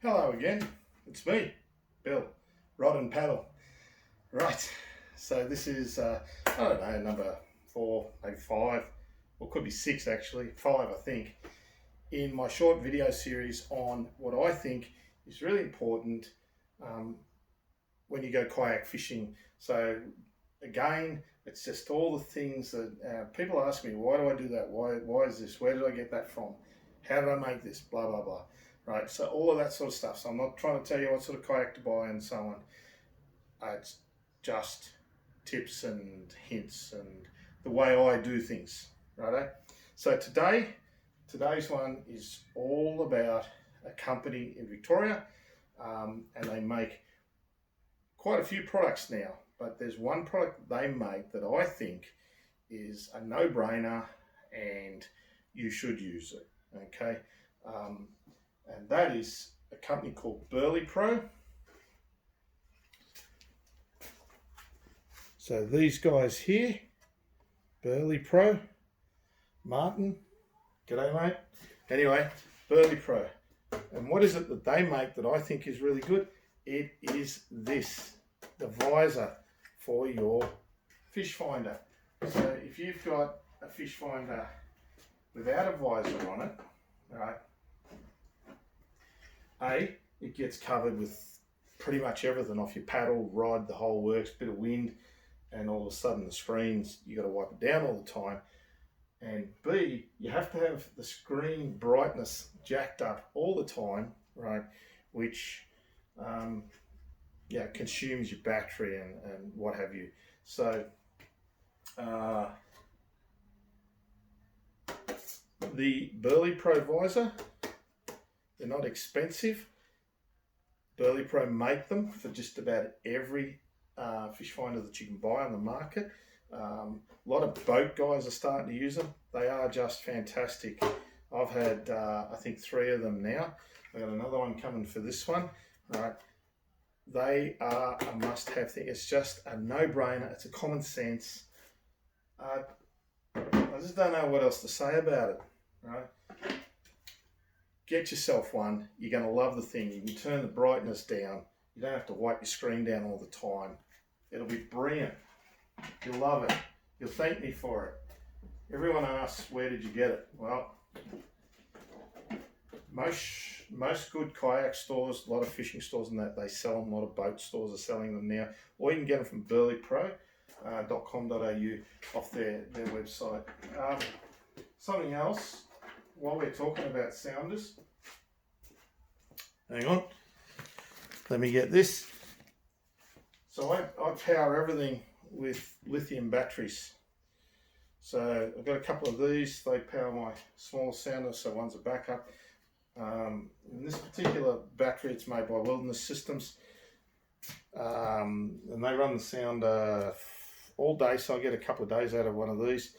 Hello again, it's me, Bill, Rod and Paddle. Right, so this is, I don't know, number 4, maybe 5, or could be 6 actually, 5 I think, in my short video series on what I think is really important when you go kayak fishing. So again, it's just all the things that people ask me, why do I do that? Why is this? Where did I get that from? How did I make this? Blah, blah, blah. Right, so all of that sort of stuff. So I'm not trying to tell you what sort of kayak to buy and so on. It's just tips and hints and the way I do things, right? So today's one is all about a company in Victoria, and they make quite a few products now, but there's one product they make that I think is a no-brainer and you should use it, okay? And that is a company called Burley Pro. So these guys here, Burley Pro, Martin, g'day mate. Anyway, Burley Pro. And what is it that they make that I think is really good? It is this, the visor for your fish finder. So if you've got a fish finder without a visor on it, right, it gets covered with pretty much everything off your paddle, rod, the whole works, bit of wind, and all of a sudden the screens, you got to wipe it down all the time. And B, you have to have the screen brightness jacked up all the time, right, which consumes your battery and what have you. So the Burley Pro visor, they're not expensive. Burley Pro make them for just about every fish finder that you can buy on the market. A lot of boat guys are starting to use them. They are just fantastic. I've had, I think, 3 of them now. I've got another one coming for this one. Right? They are a must-have thing. It's just a no-brainer. It's a common sense. I just don't know what else to say about it. Right? Get yourself one. You're going to love the thing. You can turn the brightness down. You don't have to wipe your screen down all the time. It'll be brilliant. You'll love it. You'll thank me for it. Everyone asks, where did you get it? Well, most good kayak stores, a lot of fishing stores and that, they sell them. A lot of boat stores are selling them now. Or you can get them from burleypro.com.au off their website. Something else, while we're talking about sounders, hang on, let me get this. So I power everything with lithium batteries. So I've got a couple of these. They power my small sounder, so one's a backup. In this particular battery, it's made by Wilderness Systems, and they run the sounder all day, so I get a couple of days out of one of these.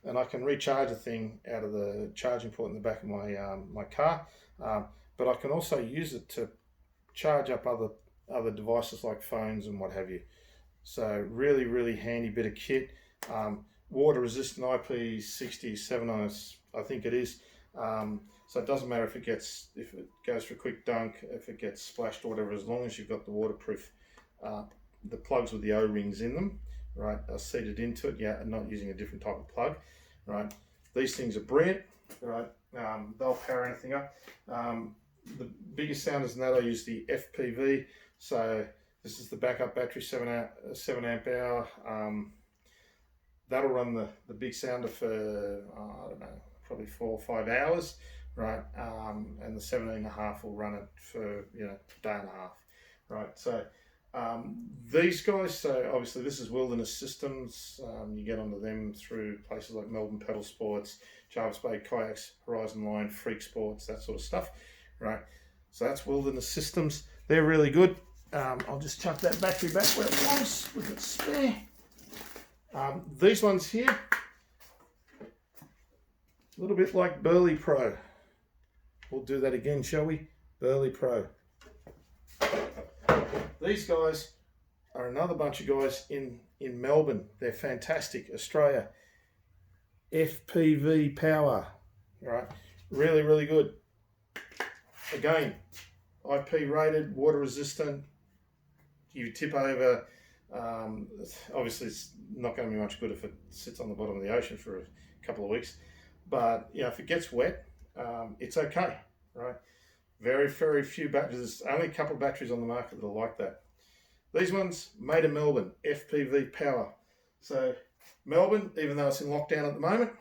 And I can recharge the thing out of the charging port in the back of my my car, but I can also use it to charge up other devices like phones and what have you. So really handy bit of kit. Water resistant IP67, I think it is. So it doesn't matter if it goes for a quick dunk, if it gets splashed or whatever, as long as you've got the waterproof, the plugs with the O-rings in them, right, are seated into it. Yeah, and not using a different type of plug, right. These things are brilliant, right. They'll power anything up. The biggest sounders than that, I use the FPV. So this is the backup battery, 7 amp hour. That'll run the big sounder for, I don't know, probably 4 or 5 hours, right? And the 17.5 will run it for, a day and a half, right? So these guys, so obviously this is Wilderness Systems. You get onto them through places like Melbourne Pedal Sports, Jarvis Bay Kayaks, Horizon Line, Freak Sports, that sort of stuff, right? So that's Wilderness Systems. They're really good. I'll just chuck that battery back where it was with its spare. These ones here, a little bit like Burley Pro. We'll do that again, shall we? Burley Pro. These guys are another bunch of guys in Melbourne. They're fantastic. Australia. FPV power. Right? Really good. Again, IP rated, water resistant. You tip over, obviously it's not going to be much good if it sits on the bottom of the ocean for a couple of weeks, but if it gets wet, it's okay, right? Very, very few batteries. There's only a couple of batteries on the market that are like that. These ones, made in Melbourne, FPV Power. So Melbourne, even though it's in lockdown at the moment,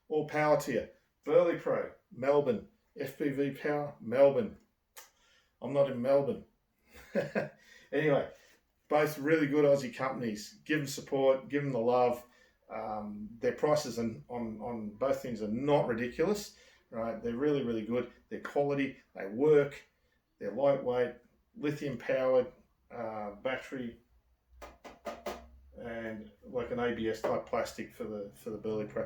all power to you. Burley Pro, Melbourne, FPV Power, Melbourne. I'm not in Melbourne. Anyway, both really good Aussie companies. Give them support, give them the love. Their prices on both things are not ridiculous, right? They're really, really good. They're quality, they work, they're lightweight, lithium powered, battery, and like an ABS type plastic for the Burley Pro.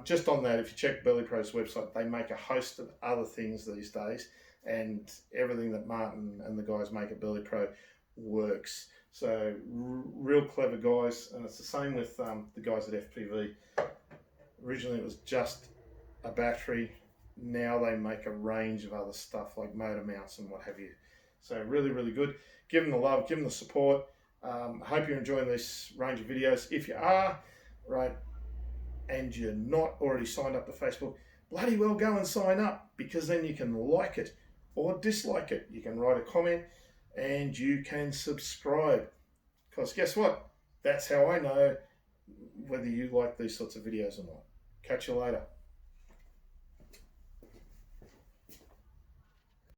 Just on that, if you check Burley Pro's website, they make a host of other things these days, and everything that Martin and the guys make at Burley Pro works. So real clever guys, and it's the same with the guys at FPV. Originally it was just a battery. Now they make a range of other stuff like motor mounts and what have you. So really, really good. Give them the love, give them the support. Hope you're enjoying this range of videos. If you are, right, and you're not already signed up to Facebook, bloody well go and sign up, because then you can like it or dislike it. You can write a comment and you can subscribe, because guess what? That's how I know whether you like these sorts of videos or not. Catch you later.